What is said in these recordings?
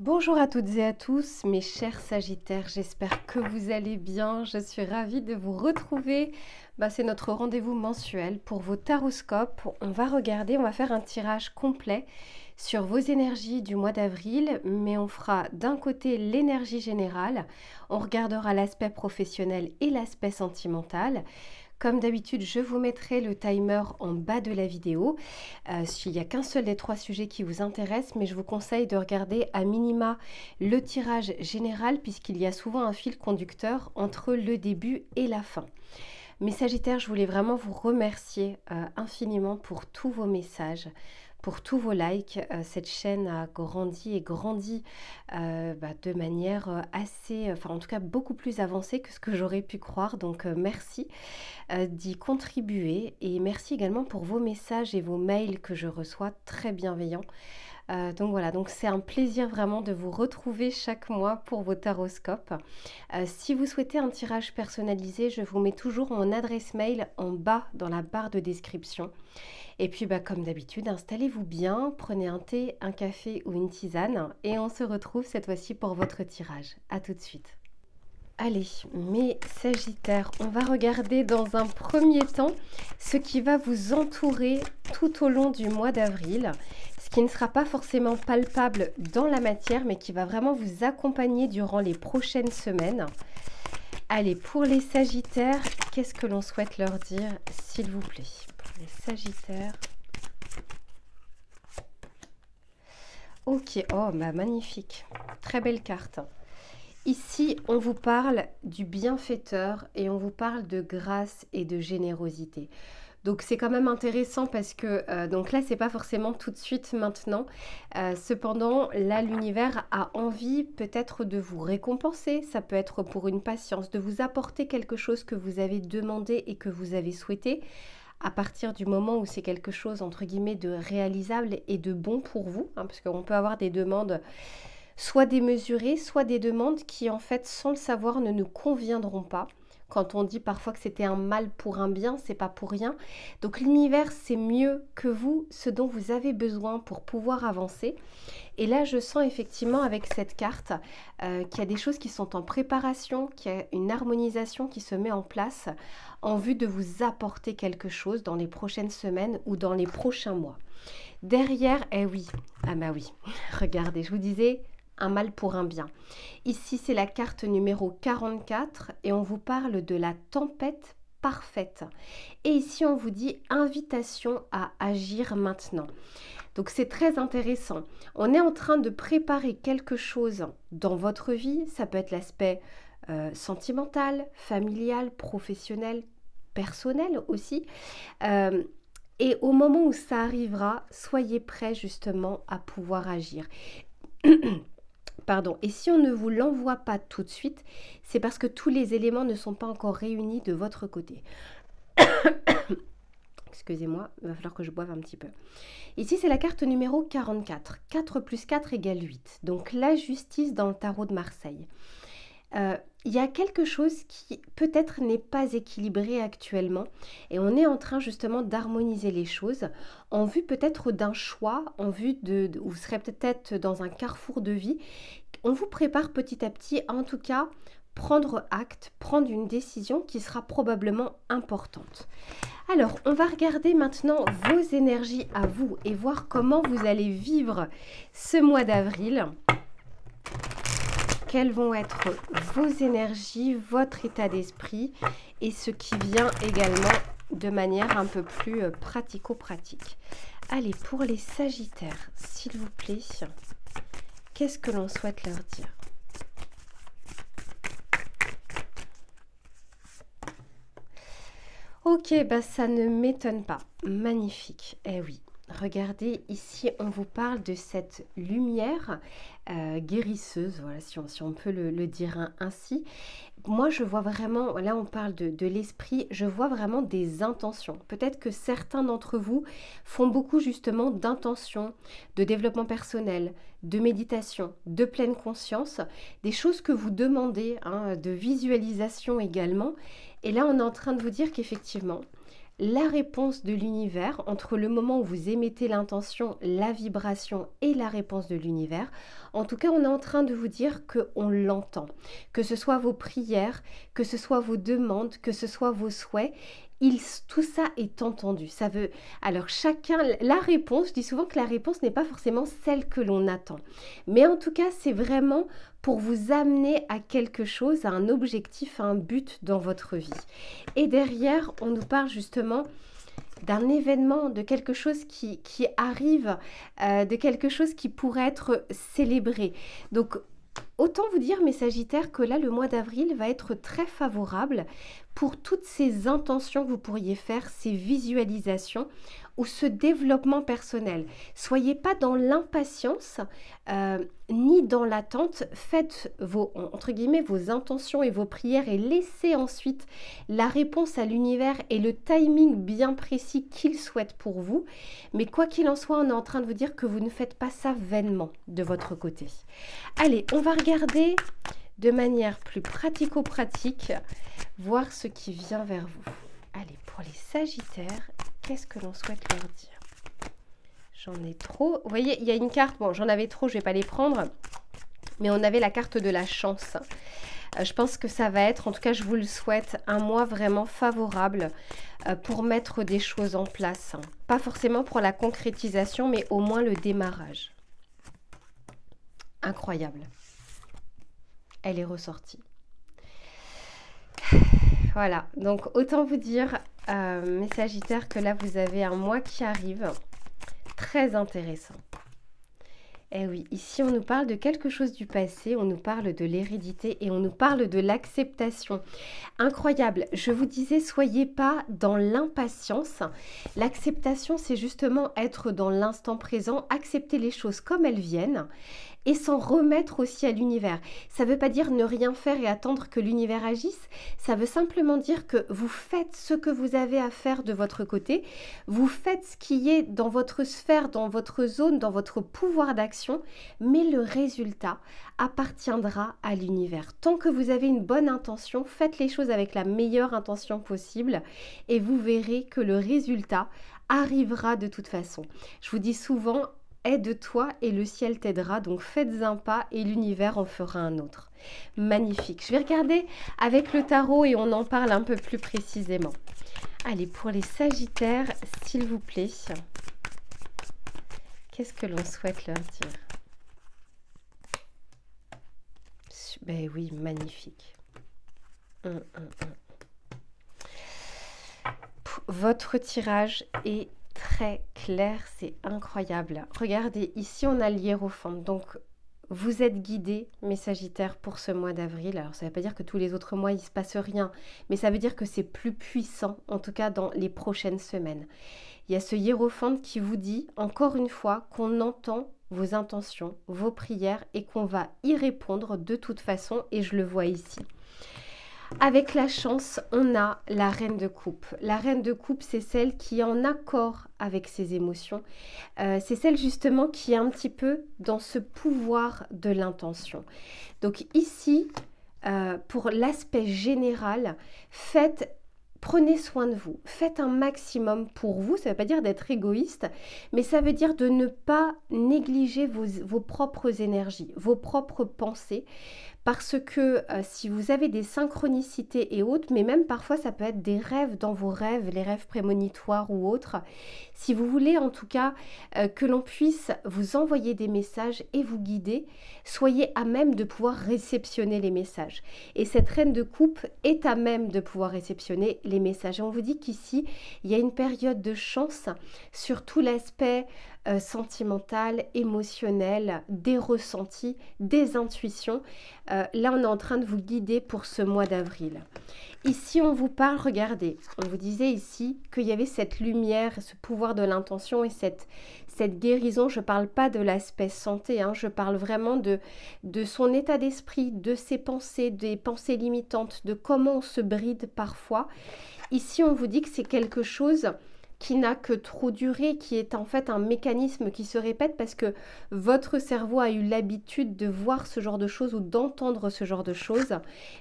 Bonjour à toutes et à tous, mes chers Sagittaires, j'espère que vous allez bien. Je suis ravie de vous retrouver. C'est notre rendez-vous mensuel pour vos taroscopes. On va faire un tirage complet sur vos énergies du mois d'avril, mais on fera d'un côté l'énergie générale, on regardera l'aspect professionnel et l'aspect sentimental. Comme d'habitude, je vous mettrai le timer en bas de la vidéo. S'il n'y a qu'un seul des trois sujets qui vous intéresse, mais je vous conseille de regarder à minima le tirage général puisqu'il y a souvent un fil conducteur entre le début et la fin. Mes Sagittaires, je voulais vraiment vous remercier infiniment pour tous vos messages, pour tous vos likes. Cette chaîne a grandi et grandi de manière assez, en tout cas beaucoup plus avancée que ce que j'aurais pu croire. Donc merci d'y contribuer et merci également pour vos messages et vos mails que je reçois très bienveillants. Donc voilà, donc c'est un plaisir vraiment de vous retrouver chaque mois pour vos taroscopes. Si vous souhaitez un tirage personnalisé, je vous mets toujours mon adresse mail en bas dans la barre de description. Et puis comme d'habitude, installez-vous bien, prenez un thé, un café ou une tisane et on se retrouve cette fois-ci pour votre tirage. À tout de suite. Allez, mes Sagittaires, on va regarder dans un premier temps ce qui va vous entourer tout au long du mois d'avril, ce qui ne sera pas forcément palpable dans la matière, mais qui va vraiment vous accompagner durant les prochaines semaines. Allez, pour les Sagittaires, qu'est-ce que l'on souhaite leur dire, s'il vous plaît? Pour les Sagittaires. Ok, oh, magnifique. Très belle carte. Ici, on vous parle du bienfaiteur et on vous parle de grâce et de générosité. Donc c'est quand même intéressant parce que donc là c'est pas forcément tout de suite maintenant. Cependant là l'univers a envie peut-être de vous récompenser. Ça peut être pour une patience, de vous apporter quelque chose que vous avez demandé et que vous avez souhaité. À partir du moment où c'est quelque chose entre guillemets de réalisable et de bon pour vous, parce qu'on peut avoir des demandes soit démesurées, soit des demandes qui en fait sans le savoir ne nous conviendront pas. Quand on dit parfois que c'était un mal pour un bien, c'est pas pour rien. Donc l'univers sait mieux que vous ce dont vous avez besoin pour pouvoir avancer. Et là je sens effectivement avec cette carte qu'il y a des choses qui sont en préparation, qu'il y a une harmonisation qui se met en place en vue de vous apporter quelque chose dans les prochaines semaines ou dans les prochains mois. Derrière, oui, oui, regardez, je vous disais, un mal pour un bien. Ici, c'est la carte numéro 44 et on vous parle de la tempête parfaite. Et ici, on vous dit invitation à agir maintenant. Donc, c'est très intéressant. On est en train de préparer quelque chose dans votre vie. Ça peut être l'aspect sentimental, familial, professionnel, personnel aussi. Et au moment où ça arrivera, soyez prêts justement à pouvoir agir. Pardon. Et si on ne vous l'envoie pas tout de suite, c'est parce que tous les éléments ne sont pas encore réunis de votre côté. Excusez-moi, il va falloir que je boive un petit peu. Ici, c'est la carte numéro 44. 4 plus 4 égale 8. Donc la justice dans le tarot de Marseille. Il y a quelque chose qui peut-être n'est pas équilibré actuellement et on est en train justement d'harmoniser les choses en vue peut-être d'un choix, en vue vous serez peut-être dans un carrefour de vie. On vous prépare petit à petit, en tout cas, prendre acte, prendre une décision qui sera probablement importante. Alors, on va regarder maintenant vos énergies à vous et voir comment vous allez vivre ce mois d'avril. Quelles vont être vos énergies, votre état d'esprit et ce qui vient également de manière un peu plus pratico-pratique. Allez, pour les Sagittaires, s'il vous plaît, qu'est-ce que l'on souhaite leur dire? Ok, ça ne m'étonne pas. Magnifique. Eh oui. Regardez, ici, on vous parle de cette lumière guérisseuse, voilà, si on peut le dire ainsi. Moi, je vois vraiment, là, on parle de l'esprit, je vois vraiment des intentions. Peut-être que certains d'entre vous font beaucoup, justement, d'intentions, de développement personnel, de méditation, de pleine conscience, des choses que vous demandez, de visualisation également. Et là, on est en train de vous dire qu'effectivement, la réponse de l'univers, entre le moment où vous émettez l'intention, la vibration et la réponse de l'univers. En tout cas, on est en train de vous dire qu'on l'entend. Que ce soit vos prières, que ce soit vos demandes, que ce soit vos souhaits, tout ça est entendu. Ça veut, alors chacun, la réponse, je dis souvent que la réponse n'est pas forcément celle que l'on attend. Mais en tout cas, c'est vraiment pour vous amener à quelque chose, à un objectif, à un but dans votre vie. Et derrière, on nous parle justement d'un événement, de quelque chose qui arrive, de quelque chose qui pourrait être célébré. Donc, autant vous dire, mes Sagittaires, que là, le mois d'avril va être très favorable pour toutes ces intentions que vous pourriez faire, ces visualisations ou ce développement personnel. Soyez pas dans l'impatience ni dans l'attente. Faites vos, entre guillemets, vos intentions et vos prières et laissez ensuite la réponse à l'univers et le timing bien précis qu'il souhaite pour vous. Mais quoi qu'il en soit, on est en train de vous dire que vous ne faites pas ça vainement de votre côté. Allez, on va regarder de manière plus pratico-pratique, voir ce qui vient vers vous. Allez, pour les Sagittaires, qu'est-ce que l'on souhaite leur dire? J'en ai trop. Vous voyez, il y a une carte, bon, j'en avais trop, je ne vais pas les prendre, mais on avait la carte de la chance. Je pense que ça va être, en tout cas je vous le souhaite, un mois vraiment favorable pour mettre des choses en place. Pas forcément pour la concrétisation, mais au moins le démarrage. Incroyable. Elle est ressortie. Voilà, donc autant vous dire, mes Sagittaires, que là vous avez un mois qui arrive très intéressant. Eh oui, ici on nous parle de quelque chose du passé, on nous parle de l'hérédité et on nous parle de l'acceptation. Incroyable, je vous disais, soyez pas dans l'impatience. L'acceptation, c'est justement être dans l'instant présent, accepter les choses comme elles viennent et s'en remettre aussi à l'univers. Ça ne veut pas dire ne rien faire et attendre que l'univers agisse, ça veut simplement dire que vous faites ce que vous avez à faire de votre côté, vous faites ce qui est dans votre sphère, dans votre zone, dans votre pouvoir d'action, mais le résultat appartiendra à l'univers. Tant que vous avez une bonne intention, faites les choses avec la meilleure intention possible et vous verrez que le résultat arrivera de toute façon. Je vous dis souvent, aide-toi et le ciel t'aidera, donc faites un pas et l'univers en fera un autre. Magnifique. Je vais regarder avec le tarot et on en parle un peu plus précisément. Allez, pour les Sagittaires, s'il vous plaît, qu'est-ce que l'on souhaite leur dire? Ben oui, magnifique. Votre tirage est très clair, c'est incroyable. Regardez, ici on a le hiérophant, donc vous êtes guidés, mes Sagittaires, pour ce mois d'avril. Alors ça ne veut pas dire que tous les autres mois il ne se passe rien, mais ça veut dire que c'est plus puissant, en tout cas dans les prochaines semaines. Il y a ce hiérophant qui vous dit, encore une fois, qu'on entend vos intentions, vos prières et qu'on va y répondre de toute façon, et je le vois ici. Avec la chance, on a la reine de coupe. La reine de coupe, c'est celle qui est en accord avec ses émotions. C'est celle justement qui est un petit peu dans ce pouvoir de l'intention. Donc ici, pour l'aspect général, prenez soin de vous. Faites un maximum pour vous. Ça ne veut pas dire d'être égoïste, mais ça veut dire de ne pas négliger vos propres énergies, vos propres pensées. Parce que si vous avez des synchronicités et autres, mais même parfois ça peut être des rêves dans vos rêves, les rêves prémonitoires ou autres, si vous voulez en tout cas que l'on puisse vous envoyer des messages et vous guider, soyez à même de pouvoir réceptionner les messages. Et cette reine de coupe est à même de pouvoir réceptionner les messages. Et on vous dit qu'ici, il y a une période de chance sur tout l'aspect sentimental, émotionnel, des ressentis, des intuitions. Là, on est en train de vous guider pour ce mois d'avril. Ici, on vous parle, regardez, on vous disait ici qu'il y avait cette lumière, ce pouvoir de l'intention et cette guérison. Je ne parle pas de l'aspect santé, hein, je parle vraiment de son état d'esprit, de ses pensées, des pensées limitantes, de comment on se bride parfois. Ici, on vous dit que c'est quelque chose qui n'a que trop duré, qui est en fait un mécanisme qui se répète parce que votre cerveau a eu l'habitude de voir ce genre de choses ou d'entendre ce genre de choses.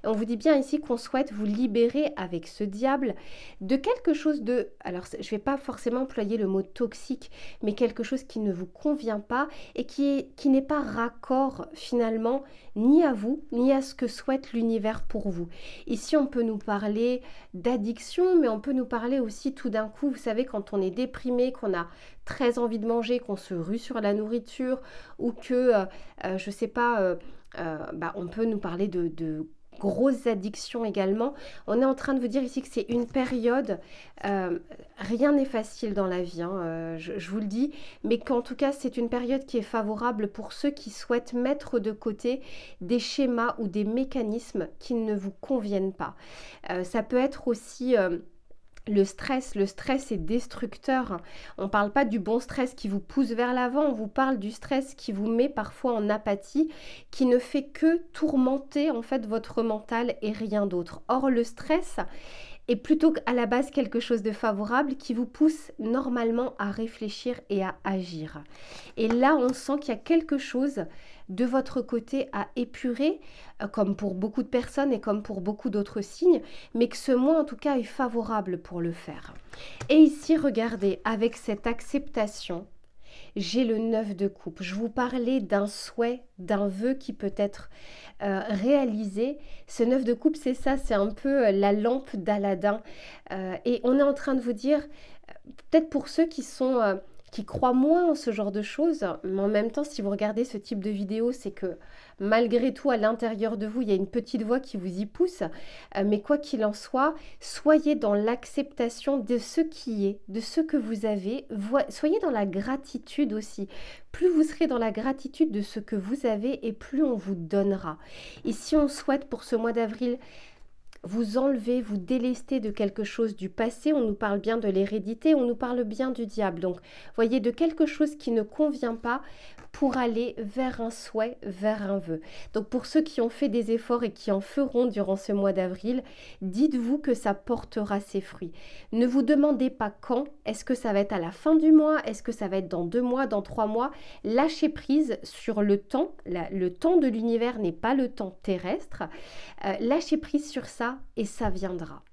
Et on vous dit bien ici qu'on souhaite vous libérer avec ce diable de quelque chose de... Alors, je ne vais pas forcément employer le mot toxique, mais quelque chose qui ne vous convient pas et qui n'est pas raccord finalement ni à vous, ni à ce que souhaite l'univers pour vous. Ici, on peut nous parler d'addiction, mais on peut nous parler aussi tout d'un coup, vous savez, quand on est déprimé, qu'on a très envie de manger, qu'on se rue sur la nourriture, ou que, je sais pas, on peut nous parler de grosses addictions également. On est en train de vous dire ici que c'est une période, rien n'est facile dans la vie, hein, je vous le dis, mais qu'en tout cas c'est une période qui est favorable pour ceux qui souhaitent mettre de côté des schémas ou des mécanismes qui ne vous conviennent pas. Ça peut être aussi... le stress est destructeur. On ne parle pas du bon stress qui vous pousse vers l'avant, on vous parle du stress qui vous met parfois en apathie, qui ne fait que tourmenter en fait votre mental et rien d'autre. Or le stress est plutôt à la base quelque chose de favorable qui vous pousse normalement à réfléchir et à agir. Et là on sent qu'il y a quelque chose de votre côté à épurer, comme pour beaucoup de personnes et comme pour beaucoup d'autres signes, mais que ce mois en tout cas est favorable pour le faire. Et ici, regardez, avec cette acceptation, j'ai le 9 de coupe. Je vous parlais d'un souhait, d'un vœu qui peut être réalisé. Ce 9 de coupe, c'est ça, c'est un peu la lampe d'Aladin. Et on est en train de vous dire, peut-être pour ceux qui sont... qui croient moins en ce genre de choses, mais en même temps, si vous regardez ce type de vidéo, c'est que malgré tout, à l'intérieur de vous, il y a une petite voix qui vous y pousse, mais quoi qu'il en soit, soyez dans l'acceptation de ce qui est, de ce que vous avez, soyez dans la gratitude aussi. Plus vous serez dans la gratitude de ce que vous avez et plus on vous donnera. Ici, on souhaite pour ce mois d'avril vous enlevez, vous délestez de quelque chose du passé, on nous parle bien de l'hérédité, on nous parle bien du diable. Donc, voyez, de quelque chose qui ne convient pas pour aller vers un souhait, vers un vœu. Donc, pour ceux qui ont fait des efforts et qui en feront durant ce mois d'avril, dites-vous que ça portera ses fruits. Ne vous demandez pas quand, est-ce que ça va être à la fin du mois, est-ce que ça va être dans 2 mois, dans 3 mois. Lâchez prise sur le temps, le temps de l'univers n'est pas le temps terrestre. Lâchez prise sur ça et ça viendra.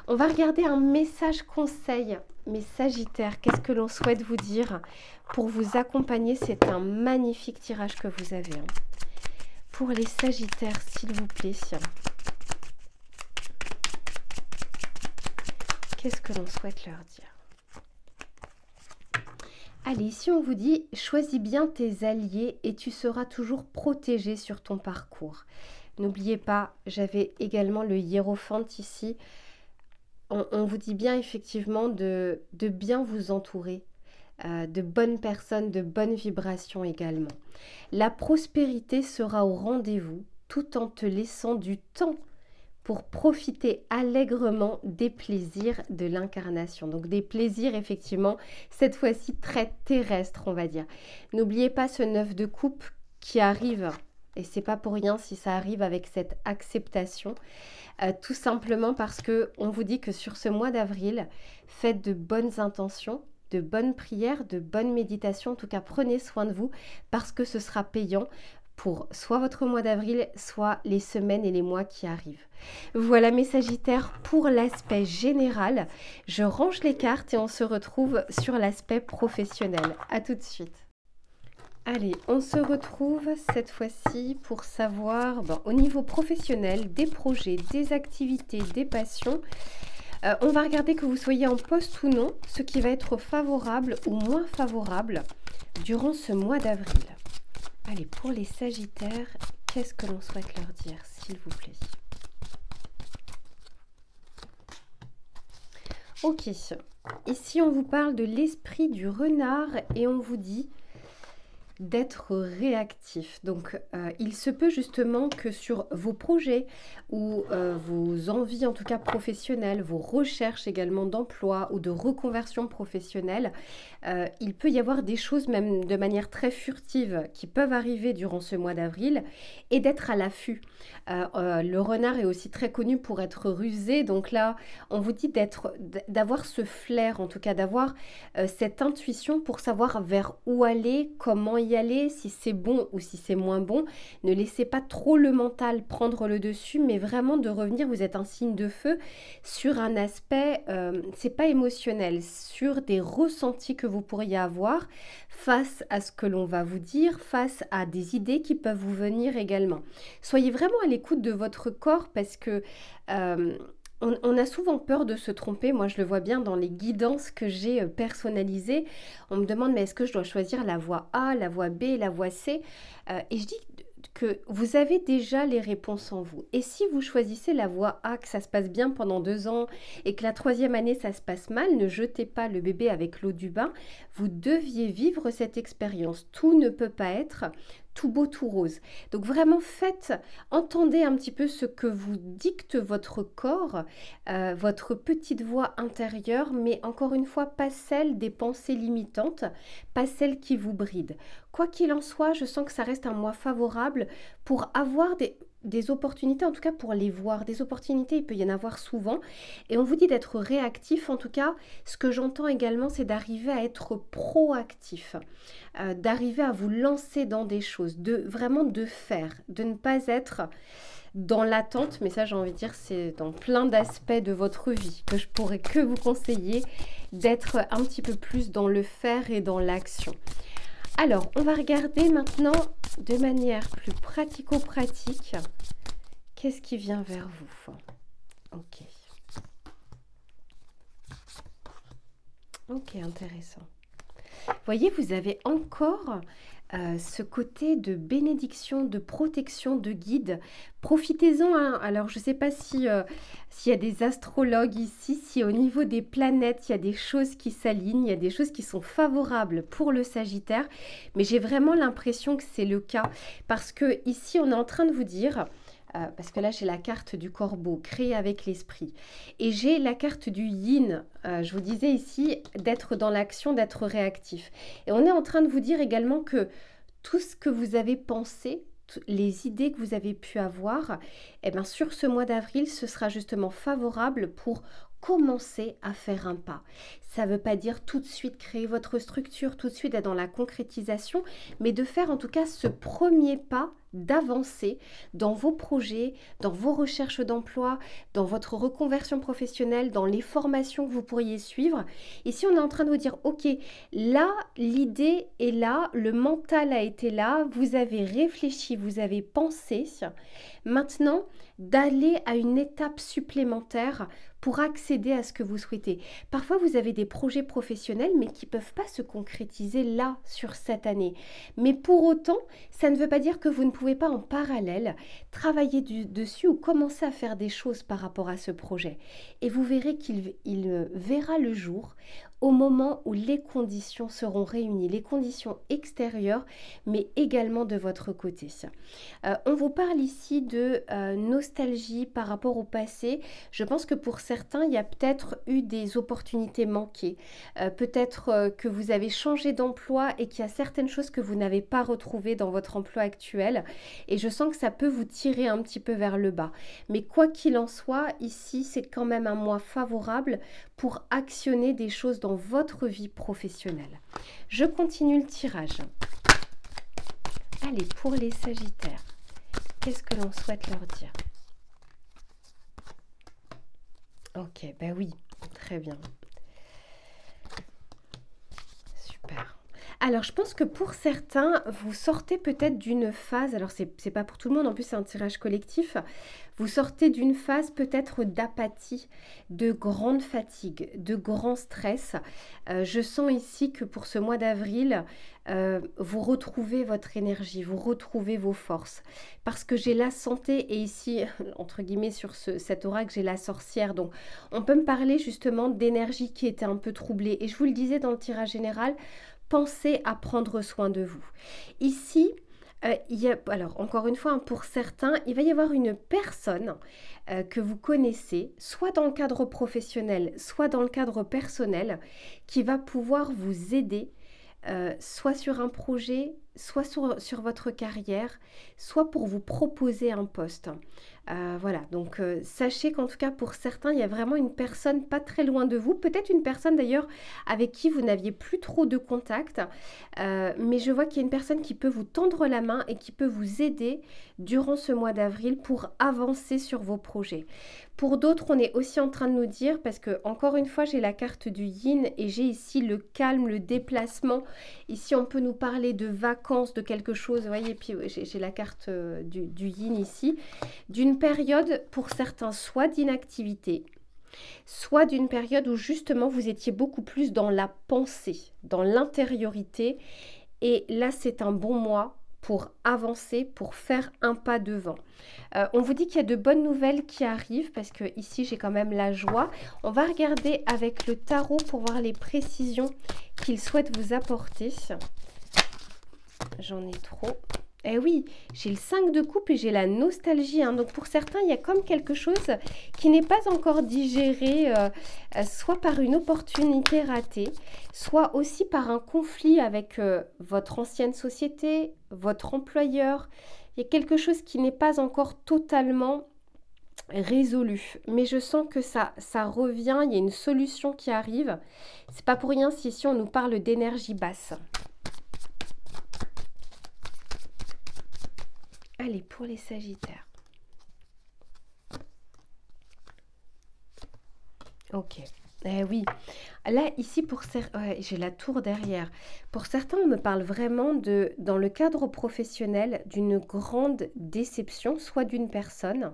On va regarder un message conseil, mes Sagittaires, qu'est-ce que l'on souhaite vous dire pour vous accompagner? C'est un magnifique tirage que vous avez. Pour les Sagittaires, s'il vous plaît. Qu'est-ce que l'on souhaite leur dire? Allez, ici on vous dit, choisis bien tes alliés et tu seras toujours protégé sur ton parcours. N'oubliez pas, j'avais également le hiérophante ici. On vous dit bien effectivement de bien vous entourer, de bonnes personnes, de bonnes vibrations également. La prospérité sera au rendez-vous tout en te laissant du temps pour profiter allègrement des plaisirs de l'incarnation. Donc des plaisirs effectivement, cette fois-ci très terrestres on va dire. N'oubliez pas ce 9 de coupe qui arrive. Et c'est pas pour rien si ça arrive avec cette acceptation, tout simplement parce que on vous dit que sur ce mois d'avril, faites de bonnes intentions, de bonnes prières, de bonnes méditations. En tout cas, prenez soin de vous parce que ce sera payant pour soit votre mois d'avril, soit les semaines et les mois qui arrivent. Voilà mes Sagittaires pour l'aspect général. Je range les cartes et on se retrouve sur l'aspect professionnel. À tout de suite. Allez, on se retrouve cette fois-ci pour savoir, au niveau professionnel, des projets, des activités, des passions. On va regarder que vous soyez en poste ou non, ce qui va être favorable ou moins favorable durant ce mois d'avril. Allez, pour les Sagittaires, qu'est-ce que l'on souhaite leur dire, s'il vous plaît? Ok, ici on vous parle de l'esprit du renard et on vous dit... d'être réactif. Donc, il se peut justement que sur vos projets ou vos envies, en tout cas professionnelles, vos recherches également d'emploi ou de reconversion professionnelle, il peut y avoir des choses même de manière très furtive qui peuvent arriver durant ce mois d'avril et d'être à l'affût. Le renard est aussi très connu pour être rusé, donc là, on vous dit d'avoir ce flair, en tout cas d'avoir cette intuition pour savoir vers où aller, comment y aller, si c'est bon ou si c'est moins bon. Ne laissez pas trop le mental prendre le dessus, mais vraiment de revenir, vous êtes un signe de feu sur un aspect, c'est pas émotionnel, sur des ressentis que vous pourriez avoir face à ce que l'on va vous dire, face à des idées qui peuvent vous venir également. Soyez vraiment à l'écoute de votre corps parce que on a souvent peur de se tromper. Moi, je le vois bien dans les guidances que j'ai personnalisées. On me demande, mais est-ce que je dois choisir la voie A, la voie B, la voie C? Et je dis que vous avez déjà les réponses en vous. Et si vous choisissez la voie A, que ça se passe bien pendant 2 ans et que la 3e année, ça se passe mal, ne jetez pas le bébé avec l'eau du bain. Vous deviez vivre cette expérience. Tout ne peut pas être tout beau, tout rose. Donc vraiment entendez un petit peu ce que vous dicte votre corps, votre petite voix intérieure, mais encore une fois, pas celle des pensées limitantes, pas celle qui vous bride. Quoi qu'il en soit, je sens que ça reste un mois favorable pour avoir des opportunités, en tout cas pour les voir. Des opportunités, il peut y en avoir souvent. Et on vous dit d'être réactif. En tout cas, ce que j'entends également, c'est d'arriver à être proactif, d'arriver à vous lancer dans des choses, vraiment de faire, de ne pas être dans l'attente. Mais ça, j'ai envie de dire, c'est dans plein d'aspects de votre vie que je pourrais que vous conseiller d'être un petit peu plus dans le faire et dans l'action. Alors, on va regarder maintenant de manière plus pratico-pratique. Qu'est-ce qui vient vers vous? Ok. Ok, intéressant. Voyez, vous avez encore ce côté de bénédiction, de protection, de guide. Profitez-en. Hein. Alors, je ne sais pas s'il y a des astrologues ici, si au niveau des planètes, il y a des choses qui s'alignent, il y a des choses qui sont favorables pour le Sagittaire. Mais j'ai vraiment l'impression que c'est le cas. Parce que ici, on est en train de vous dire... parce que là, j'ai la carte du corbeau, créé avec l'esprit. Et j'ai la carte du yin, je vous disais ici, d'être dans l'action, d'être réactif. Et on est en train de vous dire également que tout ce que vous avez pensé, les idées que vous avez pu avoir, eh bien, sur ce mois d'avril, ce sera justement favorable pour commencer à faire un pas. Ça ne veut pas dire tout de suite créer votre structure, tout de suite être dans la concrétisation, mais de faire en tout cas ce premier pas d'avancer dans vos projets, dans vos recherches d'emploi, dans votre reconversion professionnelle, dans les formations que vous pourriez suivre. Ici, on est en train de vous dire, ok, là, l'idée est là, le mental a été là, vous avez réfléchi, vous avez pensé. Maintenant, d'aller à une étape supplémentaire pour accéder à ce que vous souhaitez. Parfois, vous avez des projets professionnels, mais qui ne peuvent pas se concrétiser là, sur cette année. Mais pour autant, ça ne veut pas dire que vous ne pouvez pas en parallèle travailler dessus ou commencer à faire des choses par rapport à ce projet. Et vous verrez qu'il verra le jour au moment où les conditions seront réunies, les conditions extérieures, mais également de votre côté. On vous parle ici de nostalgie par rapport au passé. Je pense que pour certains, il y a peut-être eu des opportunités manquées. Peut-être que vous avez changé d'emploi et qu'il y a certaines choses que vous n'avez pas retrouvées dans votre emploi actuel. Et je sens que ça peut vous tirer un petit peu vers le bas. Mais quoi qu'il en soit, ici, c'est quand même un mois favorable pour actionner des choses dans votre vie professionnelle. Je continue le tirage. Allez, pour les Sagittaires, qu'est-ce que l'on souhaite leur dire? Ok, ben oui, très bien. Super. Alors, je pense que pour certains, vous sortez peut-être d'une phase, alors c'est pas pour tout le monde, en plus c'est un tirage collectif, vous sortez d'une phase peut-être d'apathie, de grande fatigue, de grand stress. Je sens ici que pour ce mois d'avril, vous retrouvez votre énergie, vous retrouvez vos forces. Parce que j'ai la santé et ici, entre guillemets, sur cet oracle, j'ai la sorcière. Donc, on peut me parler justement d'énergie qui était un peu troublée. Et je vous le disais dans le tirage général, pensez à prendre soin de vous. Ici, alors encore une fois, hein, pour certains, il va y avoir une personne que vous connaissez, soit dans le cadre professionnel, soit dans le cadre personnel, qui va pouvoir vous aider, soit sur un projet, soit sur votre carrière, soit pour vous proposer un poste. Voilà, donc sachez qu'en tout cas pour certains, il y a vraiment une personne pas très loin de vous, peut-être une personne d'ailleurs avec qui vous n'aviez plus trop de contact, mais je vois qu'il y a une personne qui peut vous tendre la main et qui peut vous aider durant ce mois d'avril pour avancer sur vos projets. Pour d'autres, on est aussi en train de nous dire, parce que encore une fois, j'ai la carte du yin et j'ai ici le calme, le déplacement. Ici, on peut nous parler de vacances, de quelque chose, vous voyez, puis j'ai la carte du yin ici, d'une période pour certains, soit d'inactivité, soit d'une période où justement vous étiez beaucoup plus dans la pensée, dans l'intériorité. Et là, c'est un bon mois pour avancer, pour faire un pas devant. On vous dit qu'il y a de bonnes nouvelles qui arrivent parce que ici j'ai quand même la joie. On va regarder avec le tarot pour voir les précisions qu'il souhaite vous apporter. J'en ai trop. Eh oui, j'ai le 5 de coupe et j'ai la nostalgie. Hein. Donc pour certains, il y a comme quelque chose qui n'est pas encore digéré, soit par une opportunité ratée, soit aussi par un conflit avec votre ancienne société, votre employeur. Il y a quelque chose qui n'est pas encore totalement résolu. Mais je sens que ça revient, il y a une solution qui arrive. C'est pas pour rien si ici on nous parle d'énergie basse. Allez, pour les Sagittaires. Ok. Eh oui. Là, ici, j'ai la tour derrière. Pour certains, on me parle vraiment dans le cadre professionnel, d'une grande déception, soit d'une personne,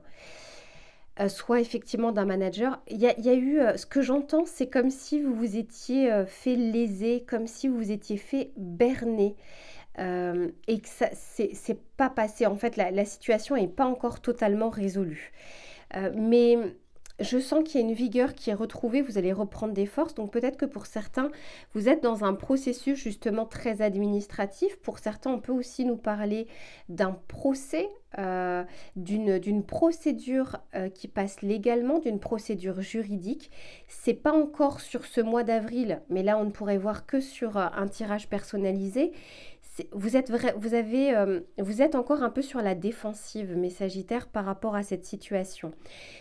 soit effectivement d'un manager. Il y a eu, ce que j'entends, c'est comme si vous vous étiez fait léser, comme si vous vous étiez fait berner. Et que ça c'est pas passé. En fait, la situation n'est pas encore totalement résolue. Mais je sens qu'il y a une vigueur qui est retrouvée, vous allez reprendre des forces. Donc peut-être que pour certains, vous êtes dans un processus justement très administratif. Pour certains, on peut aussi nous parler d'un procès, d'une procédure qui passe légalement, d'une procédure juridique. C'est pas encore sur ce mois d'avril, mais là on ne pourrait voir que sur un tirage personnalisé. Vous êtes encore un peu sur la défensive, mes Sagittaires, par rapport à cette situation.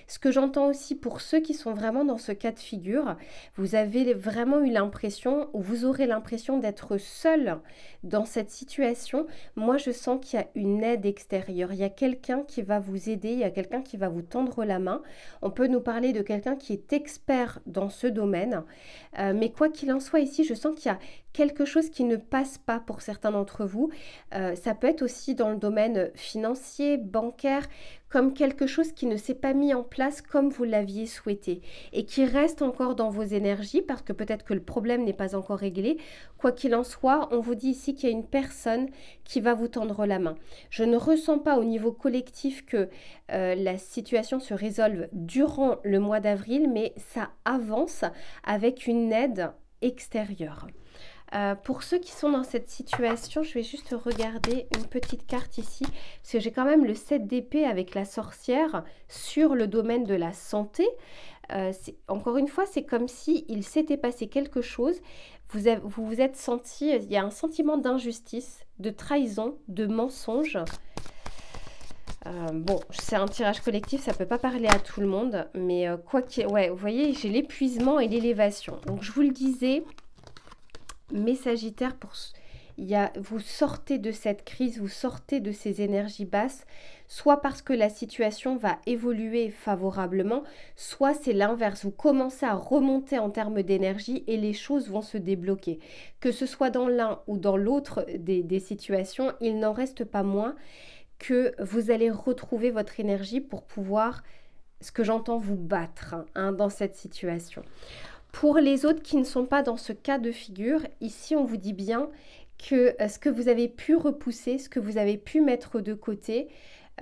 Ce que j'entends aussi pour ceux qui sont vraiment dans ce cas de figure, vous avez vraiment eu l'impression, ou vous aurez l'impression d'être seul dans cette situation. Moi, je sens qu'il y a une aide extérieure. Il y a quelqu'un qui va vous aider, il y a quelqu'un qui va vous tendre la main. On peut nous parler de quelqu'un qui est expert dans ce domaine. Mais quoi qu'il en soit, ici, je sens qu'il y a quelque chose qui ne passe pas pour certains d'entre vous. Ça peut être aussi dans le domaine financier, bancaire, comme quelque chose qui ne s'est pas mis en place comme vous l'aviez souhaité et qui reste encore dans vos énergies parce que peut-être que le problème n'est pas encore réglé. Quoi qu'il en soit, on vous dit ici qu'il y a une personne qui va vous tendre la main. Je ne ressens pas au niveau collectif que la situation se résolve durant le mois d'avril, mais ça avance avec une aide extérieure. Pour ceux qui sont dans cette situation, je vais juste regarder une petite carte ici, parce que j'ai quand même le 7 d'épée avec la sorcière sur le domaine de la santé. Encore une fois, c'est comme si il s'était passé quelque chose, vous vous êtes senti, il y a un sentiment d'injustice, de trahison, de mensonge. Bon, c'est un tirage collectif, ça ne peut pas parler à tout le monde, mais ouais, vous voyez, j'ai l'épuisement et l'élévation. Donc je vous le disais, mes Sagittaires, vous sortez de cette crise, vous sortez de ces énergies basses, soit parce que la situation va évoluer favorablement, soit c'est l'inverse, vous commencez à remonter en termes d'énergie et les choses vont se débloquer. Que ce soit dans l'un ou dans l'autre des situations, il n'en reste pas moins que vous allez retrouver votre énergie pour pouvoir, ce que j'entends, vous battre dans cette situation. Pour les autres qui ne sont pas dans ce cas de figure, ici on vous dit bien que ce que vous avez pu repousser, ce que vous avez pu mettre de côté,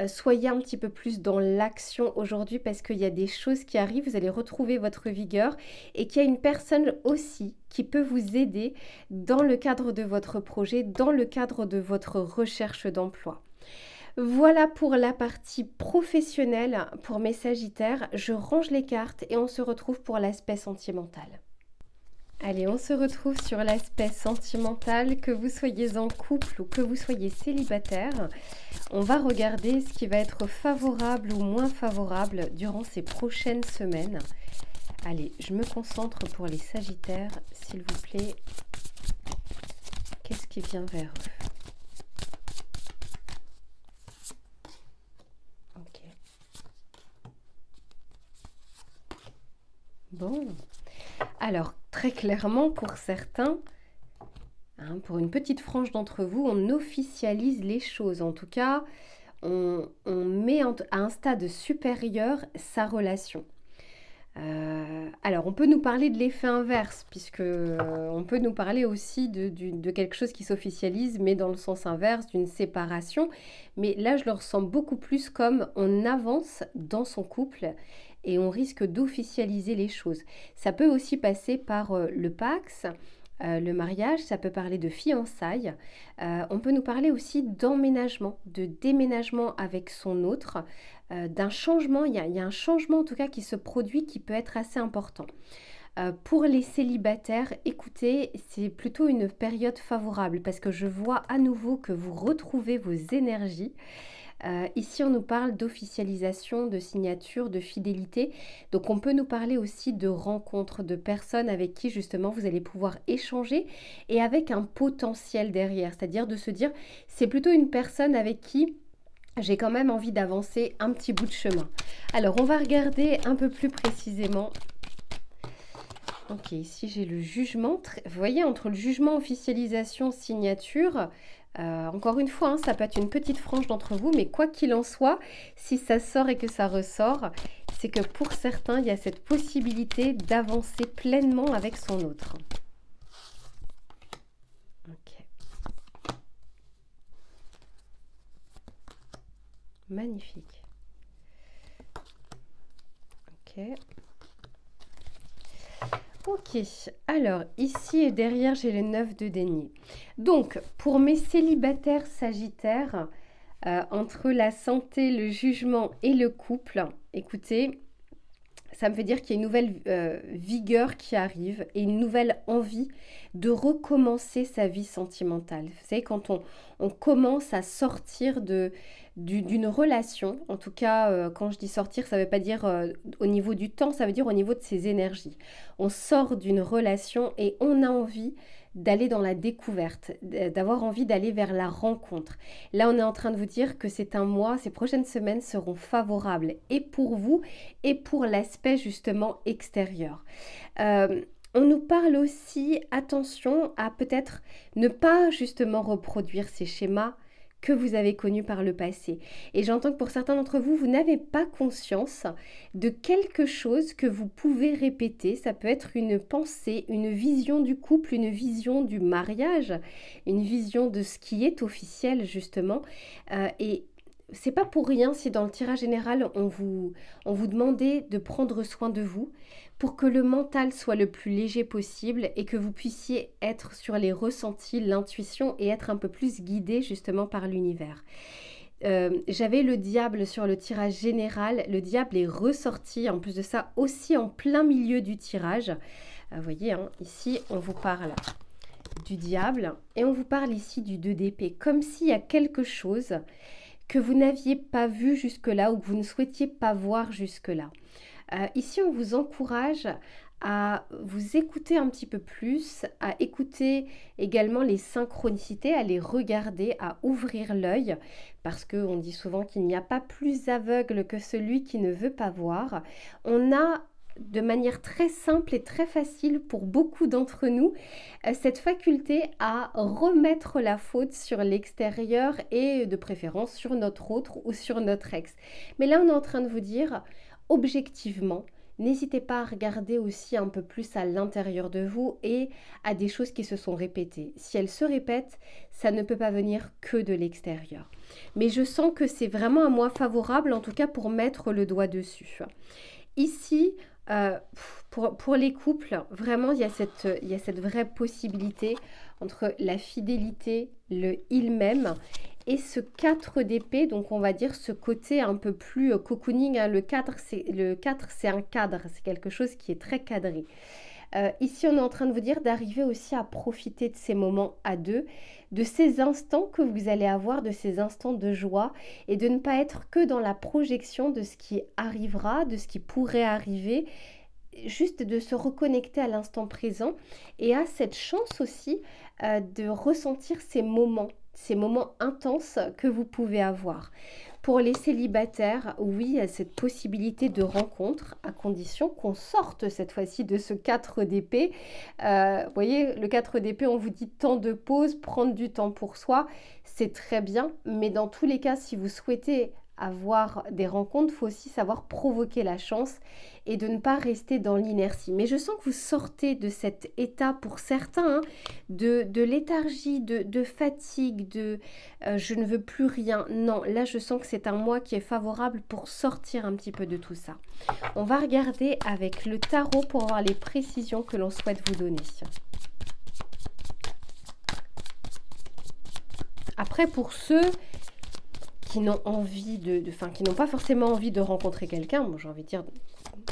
Soyez un petit peu plus dans l'action aujourd'hui parce qu'il y a des choses qui arrivent, vous allez retrouver votre vigueur et qu'il y a une personne aussi qui peut vous aider dans le cadre de votre projet, dans le cadre de votre recherche d'emploi. Voilà pour la partie professionnelle pour mes Sagittaires. Je range les cartes et on se retrouve pour l'aspect sentimental. Allez, on se retrouve sur l'aspect sentimental, que vous soyez en couple ou que vous soyez célibataire. On va regarder ce qui va être favorable ou moins favorable durant ces prochaines semaines. Allez, je me concentre pour les Sagittaires, s'il vous plaît. Qu'est-ce qui vient vers eux? Ok. Bon. Alors, très clairement, pour certains, pour une petite frange d'entre vous, on officialise les choses. En tout cas, on met à un stade supérieur sa relation. Alors, on peut nous parler de l'effet inverse, puisque on peut nous parler aussi de quelque chose qui s'officialise, mais dans le sens inverse, d'une séparation. Mais là, je le ressens beaucoup plus comme on avance dans son couple et on risque d'officialiser les choses. Ça peut aussi passer par le Pacs, le mariage, ça peut parler de fiançailles. On peut nous parler aussi d'emménagement, de déménagement avec son autre, d'un changement. Il y a un changement en tout cas qui se produit qui peut être assez important. Pour les célibataires, écoutez, c'est plutôt une période favorable parce que je vois à nouveau que vous retrouvez vos énergies. Ici, on nous parle d'officialisation, de signature, de fidélité. Donc, on peut nous parler aussi de rencontres, de personnes avec qui, justement, vous allez pouvoir échanger et avec un potentiel derrière. C'est-à-dire de se dire, c'est plutôt une personne avec qui j'ai quand même envie d'avancer un petit bout de chemin. Alors, on va regarder un peu plus précisément. Ok, ici, j'ai le jugement. Vous voyez, entre le jugement, officialisation, signature... encore une fois, ça peut être une petite frange d'entre vous, mais quoi qu'il en soit, si ça sort et que ça ressort, c'est que pour certains, il y a cette possibilité d'avancer pleinement avec son autre. Ok. Magnifique. Ok. Ok, alors ici et derrière, j'ai le 9 de denier. Donc, pour mes célibataires sagittaires, entre la santé, le jugement et le couple, écoutez, ça me fait dire qu'il y a une nouvelle vigueur qui arrive et une nouvelle envie de recommencer sa vie sentimentale. Vous savez, quand on commence à sortir d'une relation, en tout cas, quand je dis sortir, ça ne veut pas dire au niveau du temps, ça veut dire au niveau de ses énergies. On sort d'une relation et on a envie d'aller dans la découverte, d'avoir envie d'aller vers la rencontre. Là, on est en train de vous dire que c'est un mois, ces prochaines semaines seront favorables et pour vous et pour l'aspect justement extérieur. On nous parle aussi, attention à peut-être ne pas justement reproduire ces schémas que vous avez connus par le passé. Et j'entends que pour certains d'entre vous, vous n'avez pas conscience de quelque chose que vous pouvez répéter. Ça peut être une pensée, une vision du couple, une vision du mariage, une vision de ce qui est officiel justement. Et c'est pas pour rien si dans le tirage général, on vous demandait de prendre soin de vous pour que le mental soit le plus léger possible et que vous puissiez être sur les ressentis, l'intuition et être un peu plus guidé justement par l'univers. J'avais le diable sur le tirage général. Le diable est ressorti en plus de ça aussi en plein milieu du tirage. Vous voyez, ici on vous parle du diable et on vous parle ici du 2 d'épée. Comme s'il y a quelque chose que vous n'aviez pas vu jusque-là ou que vous ne souhaitiez pas voir jusque-là. Ici, on vous encourage à vous écouter un petit peu plus, à écouter également les synchronicités, à les regarder, à ouvrir l'œil, parce qu'on dit souvent qu'il n'y a pas plus aveugle que celui qui ne veut pas voir. On a de manière très simple et très facile pour beaucoup d'entre nous, cette faculté à remettre la faute sur l'extérieur et de préférence sur notre autre ou sur notre ex. Mais là, on est en train de vous dire, objectivement, N'hésitez pas à regarder aussi un peu plus à l'intérieur de vous et à des choses qui se sont répétées. Si elles se répètent, ça ne peut pas venir que de l'extérieur. Mais je sens que c'est vraiment un mois favorable, en tout cas pour mettre le doigt dessus. Ici, pour les couples, vraiment, il y a cette vraie possibilité entre la fidélité, le il-même et ce 4 d'épée, donc on va dire ce côté un peu plus cocooning. Hein. Le 4, c'est un cadre, c'est quelque chose qui est très cadré. Ici, on est en train de vous dire d'arriver aussi à profiter de ces moments à deux, de ces instants que vous allez avoir, de ces instants de joie et de ne pas être que dans la projection de ce qui arrivera, de ce qui pourrait arriver, juste de se reconnecter à l'instant présent et à cette chance aussi de ressentir ces moments intenses que vous pouvez avoir. Pour les célibataires, oui, il y a cette possibilité de rencontre, à condition qu'on sorte cette fois-ci de ce 4 d'épée. Vous voyez, le 4 d'épée, on vous dit temps de pause, prendre du temps pour soi, c'est très bien, mais dans tous les cas, si vous souhaitez avoir des rencontres, il faut aussi savoir provoquer la chance et de ne pas rester dans l'inertie. Mais je sens que vous sortez de cet état pour certains, hein, de léthargie, de fatigue, je ne veux plus rien. Non, là je sens que c'est un mois qui est favorable pour sortir un petit peu de tout ça. On va regarder avec le tarot pour voir les précisions que l'on souhaite vous donner. Après, pour ceux qui n'ont envie qui n'ont pas forcément envie de rencontrer quelqu'un, bon, j'ai envie de dire,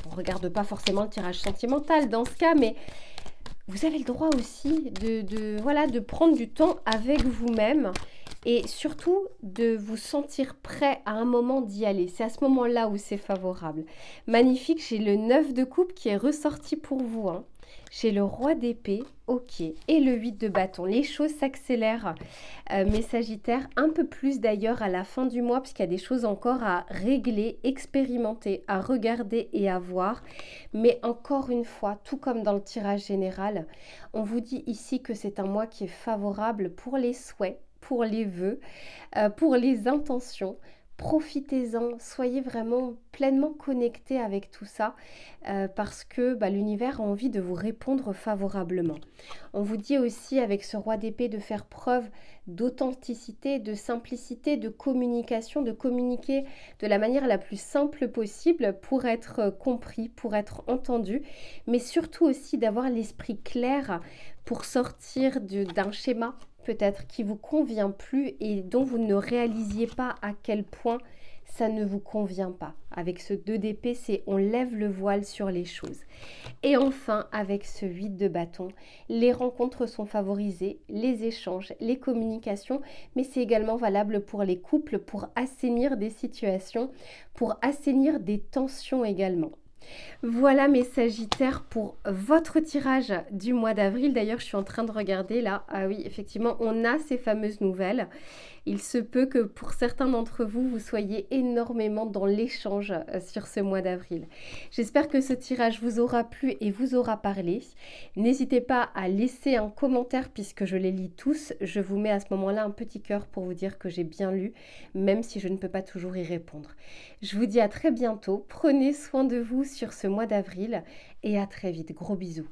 on ne regarde pas forcément le tirage sentimental dans ce cas, mais vous avez le droit aussi de prendre du temps avec vous-même et surtout de vous sentir prêt à un moment d'y aller. C'est à ce moment-là où c'est favorable. Magnifique, j'ai le 9 de coupe qui est ressorti pour vous, hein. J'ai le roi d'épée, ok, et le 8 de bâton. Les choses s'accélèrent, mes sagittaires, un peu plus d'ailleurs à la fin du mois, puisqu'il y a des choses encore à régler, expérimenter, à regarder et à voir. Mais encore une fois, tout comme dans le tirage général, on vous dit ici que c'est un mois qui est favorable pour les souhaits, pour les vœux, pour les intentions. Profitez-en, soyez vraiment pleinement connectés avec tout ça parce que l'univers a envie de vous répondre favorablement. On vous dit aussi avec ce roi d'épée de faire preuve d'authenticité, de simplicité, de communication, de communiquer de la manière la plus simple possible pour être compris, pour être entendu, mais surtout aussi d'avoir l'esprit clair pour sortir d'un schéma peut-être qui vous convient plus et dont vous ne réalisiez pas à quel point ça ne vous convient pas. Avec ce 2 d'épée, c'est on lève le voile sur les choses. Et enfin, avec ce 8 de bâton, les rencontres sont favorisées, les échanges, les communications, mais c'est également valable pour les couples, pour assainir des situations, pour assainir des tensions également. Voilà mes sagittaires pour votre tirage du mois d'avril. D'ailleurs, je suis en train de regarder là. Ah oui, effectivement, on a ces fameuses nouvelles. Il se peut que pour certains d'entre vous, vous soyez énormément dans l'échange sur ce mois d'avril. J'espère que ce tirage vous aura plu et vous aura parlé. N'hésitez pas à laisser un commentaire puisque je les lis tous. Je vous mets à ce moment-là un petit cœur pour vous dire que j'ai bien lu, même si je ne peux pas toujours y répondre. Je vous dis à très bientôt. Prenez soin de vous sur ce mois d'avril et à très vite. Gros bisous.